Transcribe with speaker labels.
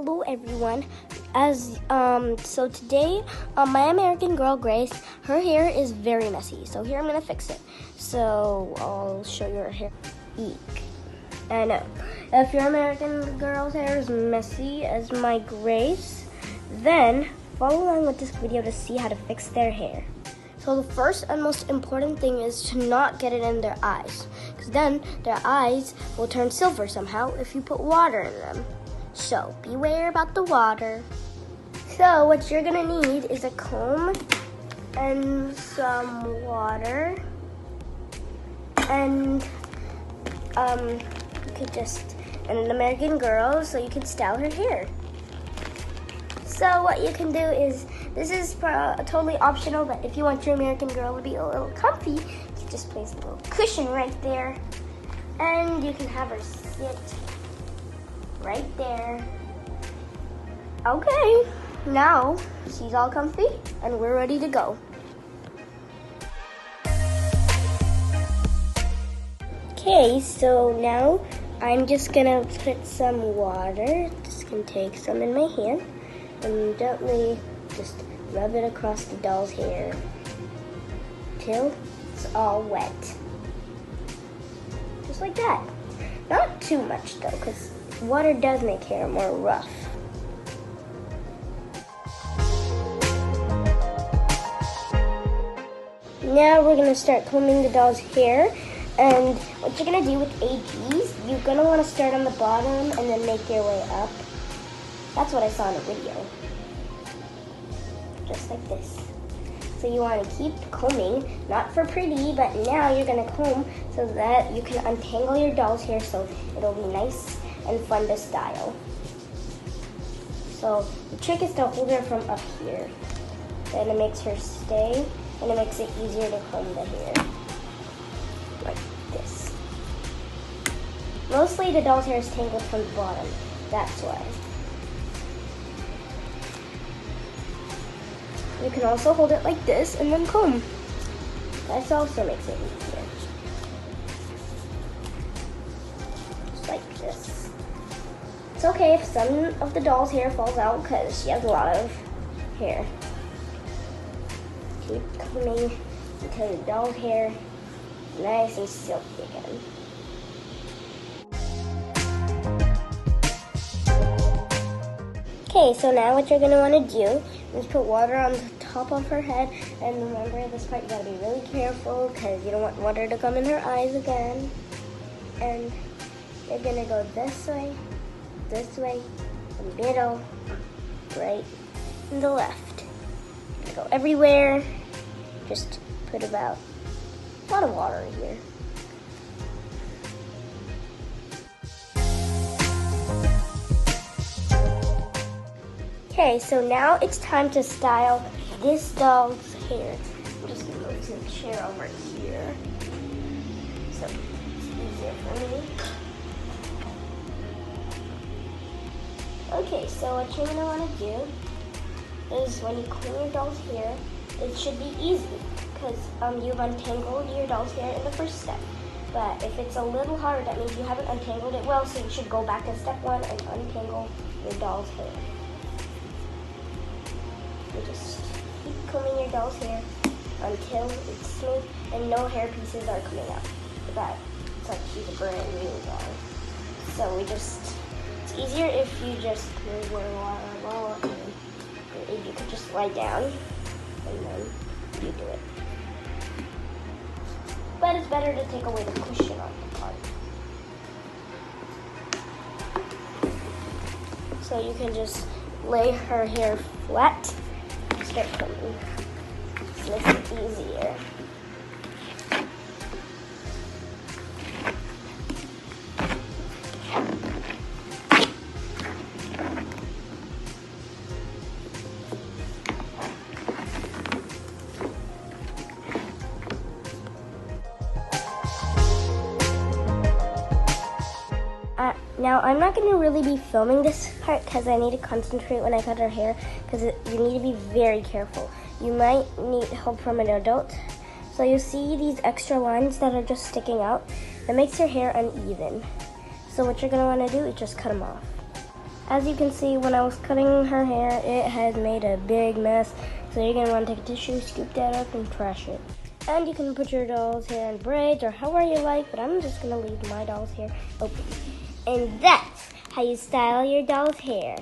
Speaker 1: Hello everyone. So today, my American girl Grace, her hair is very messy. So here I'm gonna fix it. So I'll show you her hair. Eek. I know. If your American girl's hair is messy as my Grace, then follow along with this video to see how to fix their hair. So the first and most important thing is to not get it in their eyes, because then their eyes will turn silver somehow if you put water in them. So beware about the water. So what you're gonna need is a comb and some water, and you could just an American girl so you can style her hair. So what you can do is, this is totally optional, but if you want your American girl to be a little comfy, you can just place a little cushion right there, and you can have her sit right there. Okay, now she's all comfy and we're ready to go. Okay, so now I'm just gonna put some water. Just gonna take some in my hand and gently just rub it across the doll's hair till it's all wet. Just like that. Not too much though, because water does make hair more rough. Now we're gonna start combing the doll's hair. And what you're gonna do with AGs, you're gonna wanna start on the bottom and then make your way up. That's what I saw in a video. Just like this. So you wanna keep combing, not for pretty, but now you're gonna comb so that you can untangle your doll's hair so it'll be nice and fun to style. So the trick is to hold her from up here. Then it makes her stay, and it makes it easier to comb the hair. Like this. Mostly the doll's hair is tangled from the bottom. That's why. You can also hold it like this and then comb. That also makes it easier. Just like this. It's okay if some of the doll's hair falls out because she has a lot of hair. Keep combing until the doll's hair is nice and silky again. Okay, so now what you're going to want to do is put water on the top of her head, and remember this part you got to be really careful because you don't want water to come in her eyes again. And you're going to go this way, the middle, right, and the left. Go everywhere. Just put about a lot of water in here. Okay, so now it's time to style this doll's hair. I'm just gonna move the chair over here so it's easier for me. Okay, so what you're gonna wanna do is when you comb your doll's hair, it should be easy because you've untangled your doll's hair in the first step. But if it's a little hard, that means you haven't untangled it well, so you should go back to step one and untangle your doll's hair. You just keep combing your doll's hair until it's smooth and no hair pieces are coming out. It's like she's a brand new doll. So it's easier if you just move where water and you could just lie down and then you do it. But it's better to take away the cushion on the part. So you can just lay her hair flat. Start combing. This makes it easier. Now, I'm not going to really be filming this part because I need to concentrate when I cut her hair because you need to be very careful. You might need help from an adult. So you see these extra lines that are just sticking out? That makes your hair uneven. So what you're going to want to do is just cut them off. As you can see, when I was cutting her hair, it had made a big mess. So you're gonna want to take a tissue, scoop that up, and trash it. And you can put your doll's hair in braids or however you like, but I'm just gonna leave my doll's hair open. And that's how you style your doll's hair.